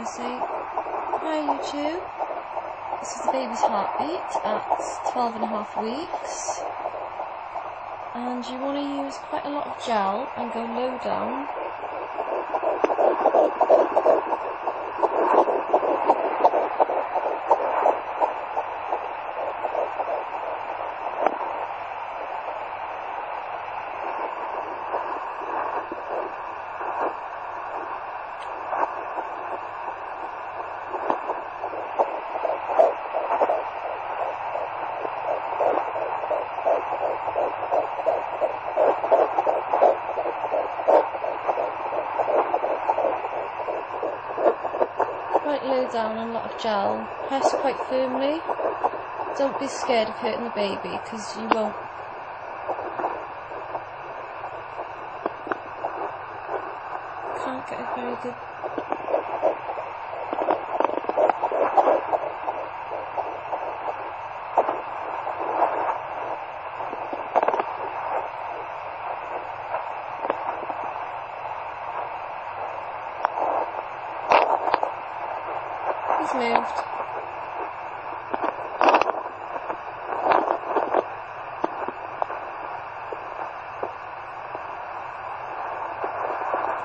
going to say, hi YouTube, this is the baby's heartbeat at 12 and a half weeks, and you want to use quite a lot of gel and go low down. Quite low down and a lot of gel. Press quite firmly. Don't be scared of hurting the baby, because you won't. Can't get a very good. He's moved.